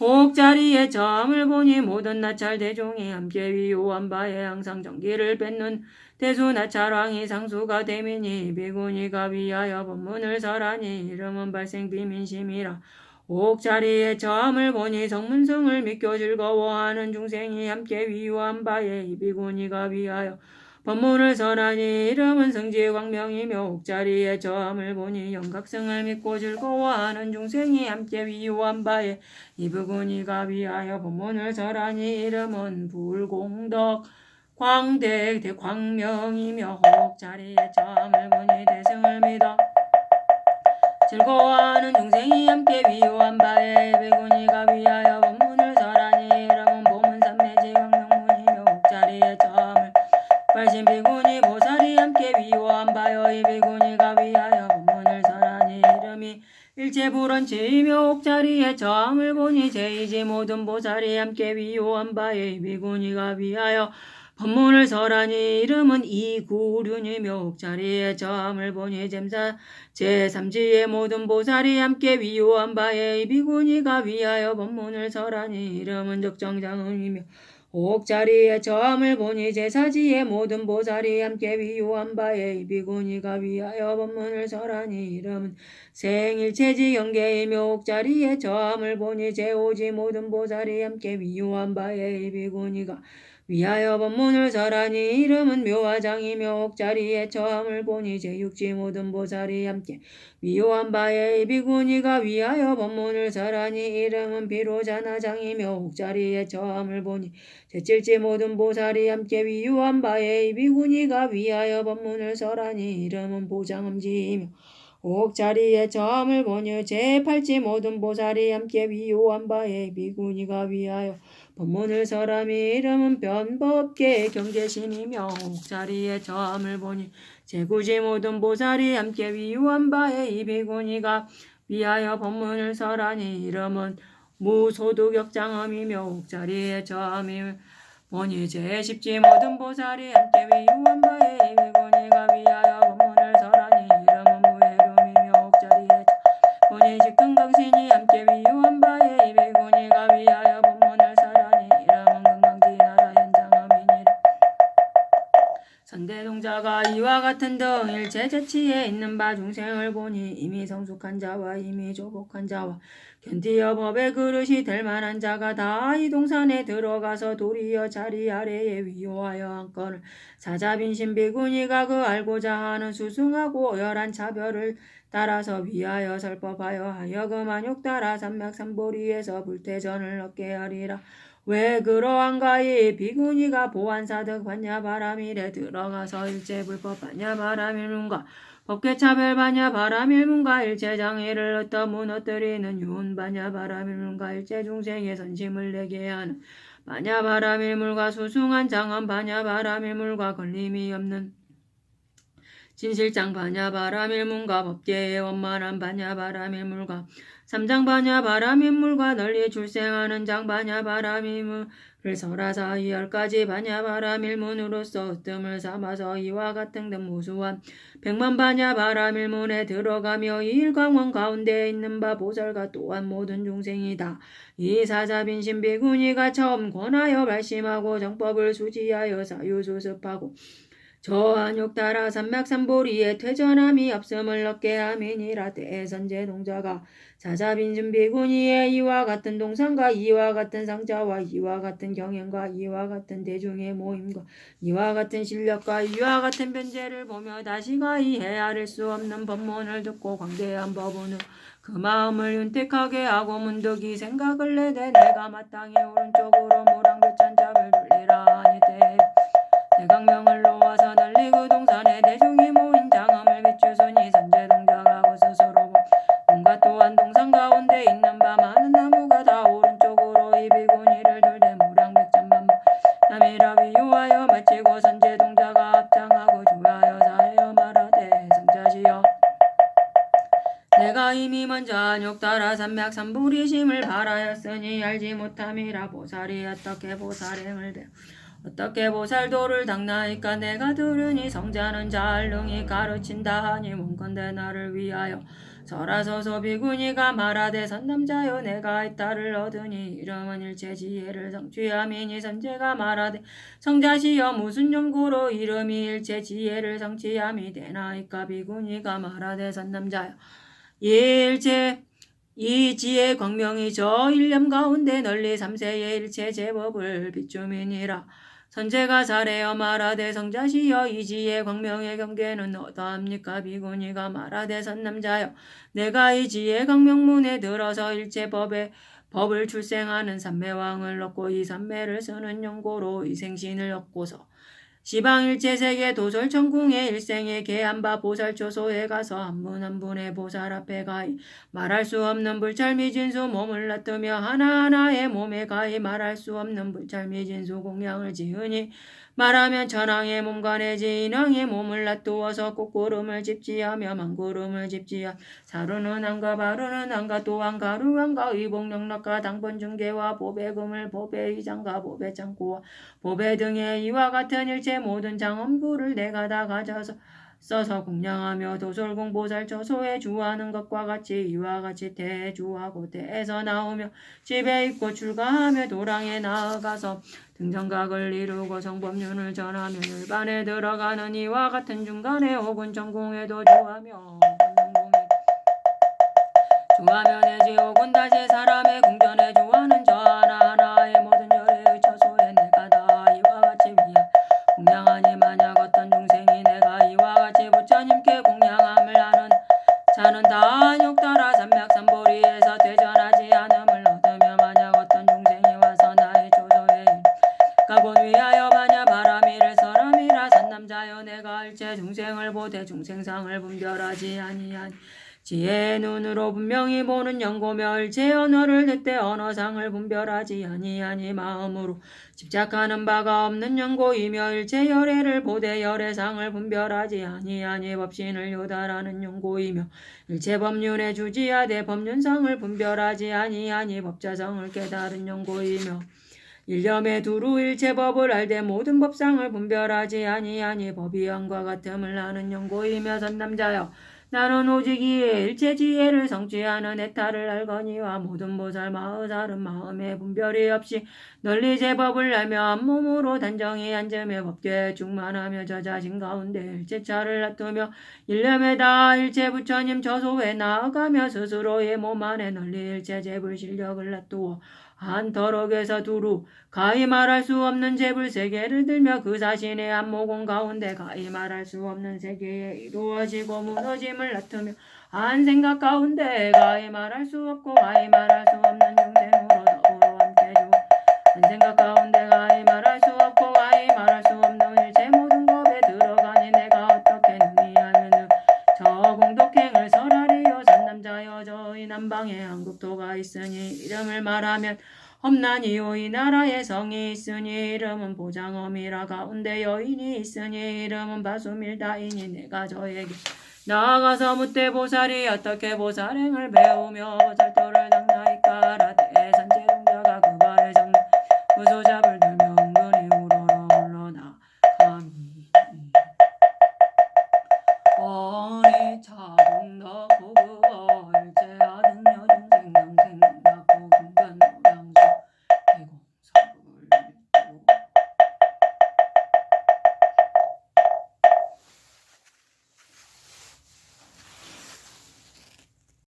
옥자리에 점을 보니 모든 나찰 대중이 함께 위호한 바에 항상 정기를 뱉는 대수 나찰왕이 상수가 되미니 비구니가 위하여 법문을 설하니 이름은 발생비민심이라 옥자리에 점을 보니 성문성을 믿고 즐거워하는 중생이 함께 위호한 바에 이 비구니가 위하여 법문을 설하니 이름은 성지광명이며 옥자리에 점을 보니 영각성을 믿고 즐거워하는 중생이 함께 위호한 바에 이 비구니가 위하여 법문을 설하니 이름은 불공덕 광대 대광명이며 옥자리에 점을 보니 대승을 믿어 즐거워하는 중생이 함께 위호한 바에 비구니가 위하여 법문을 설하니 이름은 보문산매지광명문이며 옥자리에 점을 발신 비구니 보살이 함께 위호한 바여 이 비구니가 위하여 법문을 설하니 이름이 일체불원치이며 옥자리에 점을 보니 제이지 모든 보살이 함께 위호한 바에 이 비구니가 위하여 법문을 설하니 이름은 이구륜이며 옥자리에 점을 보니 제3지의 모든 보살이 함께 위호한 바에 이 비구니가 위하여 법문을 설하니 이름은 적정장음이며 옥자리에 점을 보니 제4지의 모든 보살이 함께 위호한 바에 이 비구니가 위하여 법문을 설하니 이름은 생일체지 경계이며 옥자리에 점을 보니 제5지 모든 보살이 함께 위호한 바에 이 비구니가 위하여 법문을 설하니 이름은 묘화장이며 옥자리에 점을 보니 제6지 모든 보살이 함께 위호한 바에 이 비구니가 위하여 법문을 설하니 이름은 비로자나장이며 옥자리에 점을 보니 제7지 모든 보살이 함께 위호한 바에 이 비구니가 위하여 법문을 설하니 이름은 보장음지이며 옥자리에 점을 보니 제8지 모든 보살이 함께 위호한 바에 이 비구니가 위하여 법문을 설하니 이름은 변법계의 경계심이며 옥자리에 점을 보니 제9지 모든 보살이 함께 위호한 바에 이 비구니가 위하여 법문을 설하니 이름은 무소득역장엄이며 옥자리에 점을 보니 제10지 모든 보살이 함께 위호한 바에 이 비구니가 위하여 법문을 설하니 이름은 무해lum이며 옥자리에 보니 직등강신이 함께 위호한 바에 이 비구니가 위하여 법문을 설하니 이름은 금강지나라 현장엄이니라. 선대동자가 이와 같은 등 일체 재치에 있는 바 중생을 보니 이미 성숙한 자와 이미 조복한 자와 견디어 법의 그릇이 될 만한 자가 다 이 동산에 들어가서 도리어 자리 아래에 위호하여 한건을 사자빈신 비구니가 그 알고자 하는 수승하고 오열한 차별을 따라서 위하여 설법하여 하여금 안욕 따라 삼맥삼보리에서 불태전을 얻게 하리라. 왜 그러한가이 비구니가 보안사득 반야바라밀에 들어가서 일체불법 반야바라밀문과 법계차별 반야바라밀문과 일체장애를 얻어 무너뜨리는 유훈 반야바라밀문과 일체중생의 선심을 내게 하는 반야바라밀물과 수승한 장엄 반야바라밀물과 걸림이 없는 진실장 반야바라밀문과 법계의 원만한 반야바라밀물과 삼장 반야바라밀물과 널리 출생하는 장 반야바라밀물을 설하사 이 10가지 반야바라밀문으로서 으뜸을 삼아서 이와 같은 등 무수한 100만 반야바라밀문에 들어가며 이 일광원 가운데에 있는 바 보살과 또한 모든 중생이다. 이 사자빈신 비구니가 처음 권하여 발심하고 정법을 수지하여 사유수습하고 저한욕 따라 삼맥삼보리에 퇴전함이 없음을 얻게 함이니라. 대선제동자가 사자빈신 비구니의 이와 같은 동상과 이와 같은 상자와 이와 같은 경행과 이와 같은 대중의 모임과 이와 같은 실력과 이와 같은 변제를 보며 다시가 이 헤아릴 수 없는 법문을 듣고 광대한 법문을 그 마음을 윤택하게 하고 문득이 생각을 내되 내가 마땅히 오른쪽으로 모랑교찬잡을 돌리라 하니 대강명을 놓아서 널리 그 동산에 대중이 모인 장엄을 비추으니 선제동자가 스스로 뭔가 또한 동산 가운데 있는 바 많은 나무가 다 오른쪽으로 이 비구니를 돌되 모량백천만 남이라 위유하여 마치고 선제동자가 합장하고 주하여 사하여 말하되 성자시여 내가 이미 먼저 한욕 따라 삼맥삼불이심을 바라였으니 알지 못함이라. 보살이 어떻게 보살행을 되 어떻게 보살도를 닦나이까. 내가 들으니 성자는 잘능히 가르친다 하니 원컨대 나를 위하여 설하소서. 비구니가 말하되 선남자여 내가 이따를 얻으니 이름은 일체 지혜를 성취함이니 선제가 말하되 성자시여 무슨 연구로 이름이 일체 지혜를 성취함이 되나이까. 비구니가 말하되 선남자여 이 지혜 광명이 저 일념 가운데 널리 삼세의 일체 제법을 비춤이니라. 선제가 사례여 말하되 성자시여 이 지혜 광명의 경계는 어떠합니까. 비구니가 말하되 선남자여 내가 이 지혜 광명문에 들어서 일체 법을 출생하는 삼매왕을 얻고 이 삼매를 쓰는 연고로 이 생신을 얻고서 시방일체세계 도솔천궁의 일생에 계한바 보살초소에 가서 한 분 한 분의 보살 앞에 가히 말할 수 없는 불찰미진수 몸을 놔두며 하나하나의 몸에 가히 말할 수 없는 불찰미진수 공양을 지으니 말하면 천왕의 몸과 내지 인왕의 몸을 놔두어서 꽃구름을 집지하며 만구름을 집지하 사루는 한가 바루는 한가 또한 가루한가 의복영락과 당번중계와 보배금을 보배의장과 보배창고와 보배 등의 이와 같은 일체 모든 장엄구를 내가 다 가져서 써서 공양하며 도솔공보살처소에 주하는 것과 같이 이와 같이 대주하고 대에서 나오며 집에 있고 출가하며 도랑에 나아가서 등정각을 이루고 성법륜을 전하며 일반에 들어가는 이와 같은 중간에 혹은 전공에도 주하며 내지 혹은 다시 사람의 궁전에 주하는 저 하나하나의 모든 열애의 처소에 내가 다 이와 같이 위하 공양하니 만약 어떤 중생이 내가 이와 같이 부처님께 공양함을 하는 자는 다 한욕 따라 삼맥삼보리에서 퇴전하지 않음을 얻으며 만약 어떤 중생이 와서 나의 조소에 가본 위하여 반야 바라미를 설함이라. 산남자여 내가 일체 중생을 보되 중생상을 분별하지 아니하니 지혜의 눈으로 분명히 보는 연고며 일체 언어를 듣되 언어상을 분별하지 아니하니 마음으로 집착하는 바가 없는 연고이며 일체 열애를 보되 열애상을 분별하지 아니하니 법신을 요달하는 연고이며 일체 법륜에 주지하되 법륜상을 분별하지 아니하니 법자성을 깨달은 연고이며 일념에 두루 일체 법을 알되 모든 법상을 분별하지 아니하니 법이 영과 같음을 아는 연고이며 선남자여 나는 오직 이에 일체 지혜를 성취하는 에타를 알거니와 모든 보살 마의살은 마음의 분별이 없이 널리 제법을 알며 한 몸으로 단정히 앉으며 법계에 충만하며 저 자신 가운데 일체 차를 놔두며 일념에다 일체 부처님 저소에 나아가며 스스로의 몸 안에 널리 일체 제불 실력을 놔두어 한 터럭에서 두루 가히 말할 수 없는 제불 세계를 들며 그 자신의 안모공 가운데 가히 말할 수 없는 세계에 이루어지고 무너짐을 놔두며 한 생각 가운데 가히 말할 수 없고 가히 말할 수 없는 영생으로 더불어 함께 주 한 생각 가운데 가히 말할 수 없고 가히 말할 수 없는 일체 모든 법에 들어가니 내가 어떻게 능히 하면은 저 공덕행을 설하리요. 산남자여 저희 남방에 한국토가 있으니 이름을 말하면 험난이요 이 나라에 성이 있으니 이름은 보장엄이라 가운데 여인이 있으니 이름은 바수밀다이니 내가 저에게 나아가서 묻되 보살이 어떻게 보살행을 배우며 보살도를